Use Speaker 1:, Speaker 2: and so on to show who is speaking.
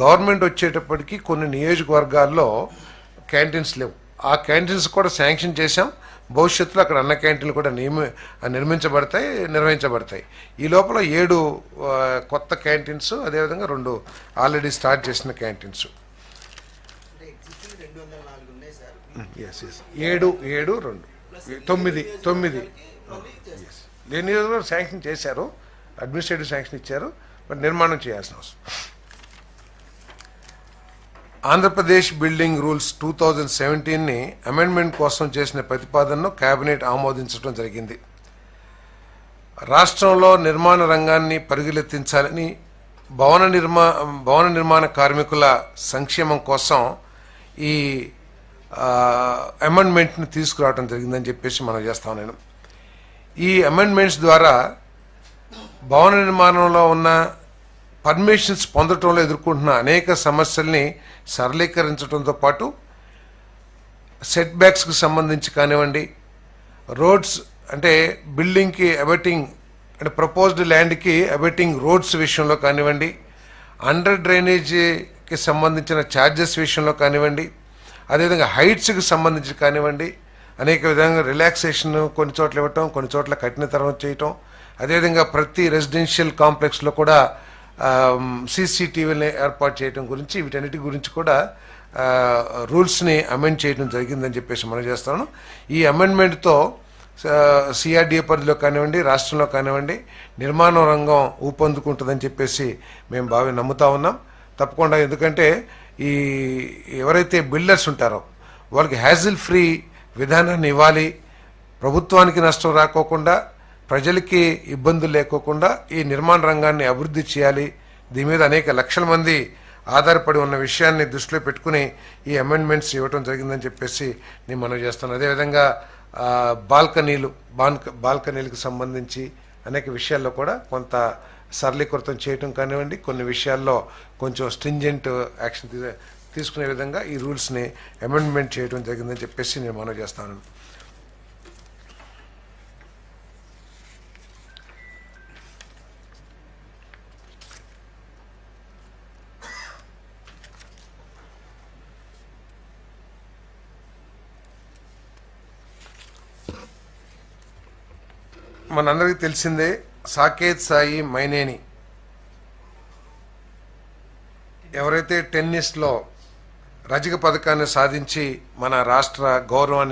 Speaker 1: Government వచ్చేటప్పటికి కొన్ని నియోజకవర్గాల్లో క్యాంటీన్స్ లేవు. ఆ క్యాంటీన్స్ కూడా శాంక్షన్ చేశాం. భవిష్యత్తులో అక్కడ అన్న క్యాంటీన్లు కూడా నిర్వహించబడతాయి. ఈ లోపల 7 కొత్త క్యాంటీన్స్, అదేవిధంగా 2 ఆల్రెడీ స్టార్ట్ చేసిన క్యాంటీన్స్. 7, 2, 9 నియోజకవర్గం శాంక్షన్ చేశారు, అడ్మినిస్ట్రేటివ్ శాంక్షన్ ఇచ్చారు, బట్ నిర్మాణం చేయాల్సిన అవసరం. ఆంధ్రప్రదేశ్ బిల్డింగ్ రూల్స్ 2017ని అమెండ్మెంట్ కోసం చేసిన ప్రతిపాదనను కేబినెట్ ఆమోదించడం జరిగింది. రాష్ట్రంలో నిర్మాణ రంగాన్ని పరిగెత్తించాలని, భవన నిర్మాణ కార్మికుల సంక్షేమం కోసం ఈ అమెండ్మెంట్ని తీసుకురావడం జరిగిందని చెప్పేసి మనం చేస్తాం. నేను ఈ అమెండ్మెంట్స్ ద్వారా భవన నిర్మాణంలో ఉన్న పర్మిషన్స్ పొందటంలో ఎదుర్కొంటున్న అనేక సమస్యల్ని సరళీకరించడంతో పాటు సెట్ బ్యాక్స్కి సంబంధించి కానివ్వండి, రోడ్స్ అంటే బిల్డింగ్కి అబెటింగ్ అంటే ప్రపోజ్డ్ ల్యాండ్కి అబెటింగ్ రోడ్స్ విషయంలో కానివ్వండి, అండర్ డ్రైనేజీకి సంబంధించిన ఛార్జెస్ విషయంలో కానివ్వండి, అదేవిధంగా హైట్స్కి సంబంధించి కానివ్వండి, అనేక విధంగా రిలాక్సేషన్ కొన్ని చోట్ల ఇవ్వటం, కొన్ని చోట్ల కఠినతరం చేయటం, అదేవిధంగా ప్రతి రెసిడెన్షియల్ కాంప్లెక్స్లో కూడా సీసీటీవీని ఏర్పాటు చేయడం గురించి, వీటన్నిటి గురించి కూడా రూల్స్ని అమెండ్ చేయడం జరిగిందని చెప్పేసి మనం చేస్తాను. ఈ అమెండ్మెంట్తో సిఆర్డీఏ పరిధిలో కానివ్వండి, రాష్ట్రంలో కానివ్వండి నిర్మాణ రంగం ఊపందుకుంటుందని చెప్పేసి మేము నమ్ముతా ఉన్నాం. తప్పకుండా, ఎందుకంటే ఈ ఎవరైతే బిల్డర్స్ ఉంటారో వాళ్ళకి హ్యాజిల్ ఫ్రీ విధానాన్ని ఇవ్వాలి, ప్రభుత్వానికి నష్టం రాకోకుండా, ప్రజలకి ఇబ్బందులు లేకోకుండా ఈ నిర్మాణ రంగాన్ని అభివృద్ధి చేయాలి. దీని మీద అనేక లక్షల మంది ఆధారపడి ఉన్న విషయాన్ని దృష్టిలో పెట్టుకుని ఈ అమెండ్మెంట్స్ ఇవ్వటం జరిగిందని చెప్పేసి నేను మనవి చేస్తాను. అదేవిధంగా బాల్కనీలకు సంబంధించి అనేక విషయాల్లో కూడా కొంత సరళీకృతం చేయటం కానివ్వండి, కొన్ని విషయాల్లో కొంచెం స్ట్రింజెంట్ యాక్షన్ తీసుకునే విధంగా ఈ రూల్స్ని అమెండ్మెంట్ చేయడం జరిగిందని చెప్పేసి నేను మనవి చేస్తాను. మనందరికీ తెలిసిందే, సాకేత్ సాయి మైనేని ఎవరైతే టెన్నిస్లో రజక పథకాన్ని సాధించి మన రాష్ట్ర గౌరవాన్ని